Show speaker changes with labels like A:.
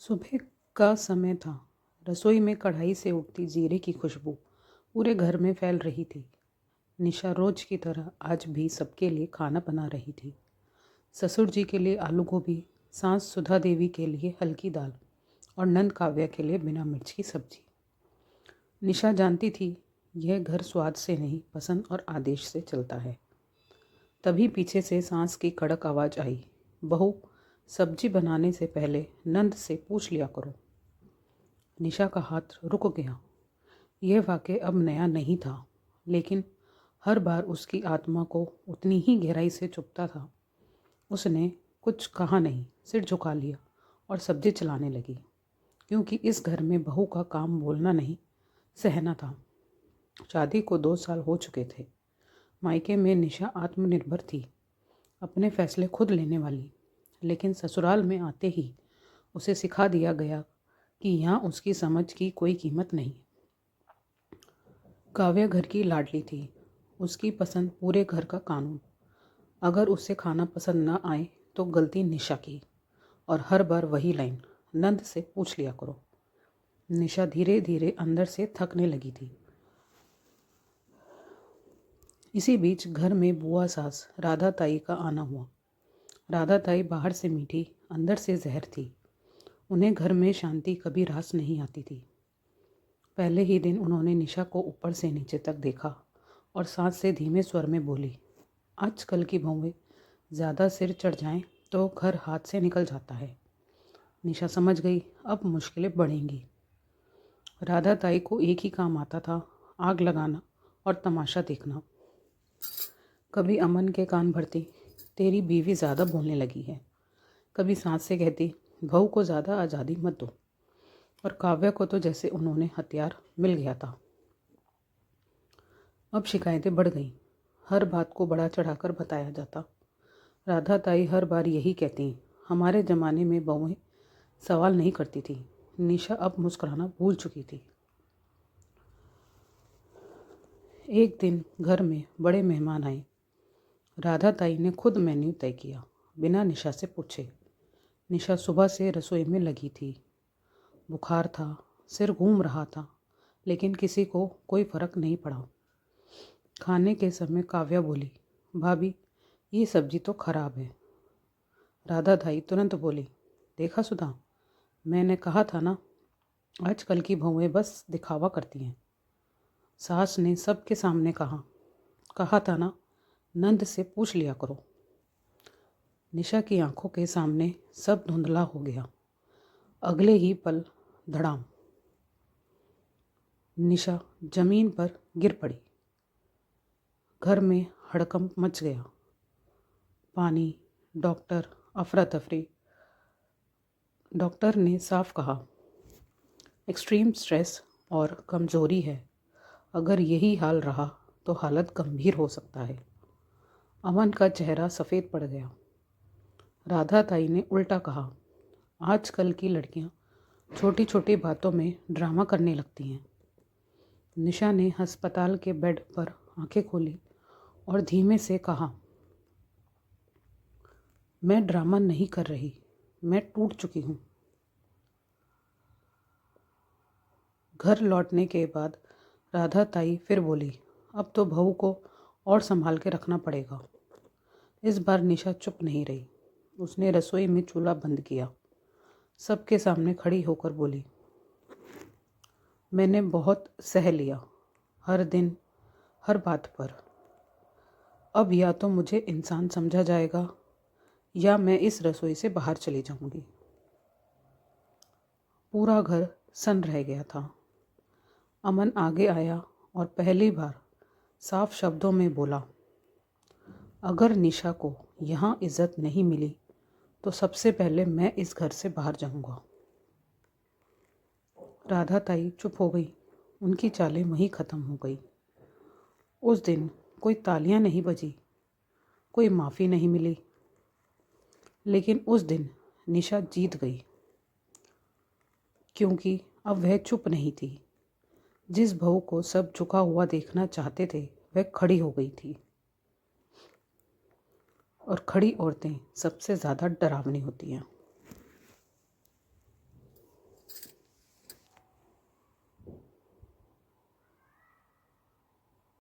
A: सुबह का समय था। रसोई में कढ़ाई से उठती जीरे की खुशबू पूरे घर में फैल रही थी। निशा रोज की तरह आज भी सबके लिए खाना बना रही थी। ससुर जी के लिए आलू गोभी, सास सुधा देवी के लिए हल्की दाल और नंद काव्या के लिए बिना मिर्च की सब्जी। निशा जानती थी यह घर स्वाद से नहीं, पसंद और आदेश से चलता है। तभी पीछे से सांस की कड़क आवाज़ आई, बहू, सब्जी बनाने से पहले नंद से पूछ लिया करो। निशा का हाथ रुक गया। यह वाक़ई अब नया नहीं था, लेकिन हर बार उसकी आत्मा को उतनी ही गहराई से चुभता था। उसने कुछ कहा नहीं, सिर झुका लिया और सब्जी चलाने लगी, क्योंकि इस घर में बहू का काम बोलना नहीं, सहना था। शादी को 2 साल हो चुके थे। मायके में निशा आत्मनिर्भर थी, अपने फैसले खुद लेने वाली। लेकिन ससुराल में आते ही उसे सिखा दिया गया कि यहाँ उसकी समझ की कोई कीमत नहीं। काव्या घर की लाडली थी, उसकी पसंद पूरे घर का कानून। अगर उसे खाना पसंद न आए तो गलती निशा की, और हर बार वही लाइन, नंद से पूछ लिया करो। निशा धीरे धीरे अंदर से थकने लगी थी। इसी बीच घर में बुआ सास राधा ताई का आना हुआ। राधा ताई बाहर से मीठी, अंदर से जहर थी। उन्हें घर में शांति कभी रास नहीं आती थी। पहले ही दिन उन्होंने निशा को ऊपर से नीचे तक देखा और सास से धीमे स्वर में बोली, आजकल की बहुएं ज़्यादा सिर चढ़ जाएं तो घर हाथ से निकल जाता है। निशा समझ गई, अब मुश्किलें बढ़ेंगी। राधा ताई को एक ही काम आता था, आग लगाना और तमाशा देखना। कभी अमन के कान भरती, तेरी बीवी ज़्यादा बोलने लगी है। कभी सास से कहती, बहू को ज़्यादा आज़ादी मत दो। और काव्या को तो जैसे उन्होंने हथियार मिल गया था। अब शिकायतें बढ़ गईं। हर बात को बढ़ा चढ़ाकर बताया जाता। राधा ताई हर बार यही कहती, हमारे ज़माने में बहुएं सवाल नहीं करती थी। निशा अब मुस्कुराना भूल चुकी थी। एक दिन घर में बड़े मेहमान आए। राधा ताई ने खुद मेन्यू तय किया, बिना निशा से पूछे। निशा सुबह से रसोई में लगी थी। बुखार था, सिर घूम रहा था, लेकिन किसी को कोई फर्क नहीं पड़ा। खाने के समय काव्या बोली, भाभी, ये सब्जी तो खराब है। राधा ताई तुरंत बोली, देखा सुधा, मैंने कहा था ना, आजकल की बहुएं बस दिखावा करती हैं। सास ने सबके सामने कहा था ना, नंद से पूछ लिया करो। निशा की आंखों के सामने सब धुंधला हो गया। अगले ही पल धड़ाम, निशा जमीन पर गिर पड़ी। घर में हड़कंप मच गया। पानी, डॉक्टर, अफरा तफरी। डॉक्टर ने साफ कहा, एक्सट्रीम स्ट्रेस और कमज़ोरी है। अगर यही हाल रहा तो हालत गंभीर हो सकता है। अमन का चेहरा सफ़ेद पड़ गया। राधा ताई ने उल्टा कहा, आजकल की लड़कियां छोटी छोटी बातों में ड्रामा करने लगती हैं। निशा ने अस्पताल के बेड पर आंखें खोली और धीमे से कहा, मैं ड्रामा नहीं कर रही, मैं टूट चुकी हूँ। घर लौटने के बाद राधा ताई फिर बोली, अब तो बहू को और संभाल के रखना पड़ेगा। इस बार निशा चुप नहीं रही। उसने रसोई में चूल्हा बंद किया, सबके सामने खड़ी होकर बोली, मैंने बहुत सह लिया, हर दिन, हर बात पर। अब या तो मुझे इंसान समझा जाएगा या मैं इस रसोई से बाहर चली जाऊंगी। पूरा घर सन्न रह गया था। अमन आगे आया और पहली बार साफ शब्दों में बोला, अगर निशा को यहाँ इज्जत नहीं मिली तो सबसे पहले मैं इस घर से बाहर जाऊंगा। राधा ताई चुप हो गई। उनकी चालें वहीं ख़त्म हो गई। उस दिन कोई तालियां नहीं बजी, कोई माफ़ी नहीं मिली, लेकिन उस दिन निशा जीत गई, क्योंकि अब वह चुप नहीं थी। जिस बहू को सब झुका हुआ देखना चाहते थे, वह खड़ी हो गई थी। और खड़ी औरतें सबसे ज़्यादा डरावनी होती हैं।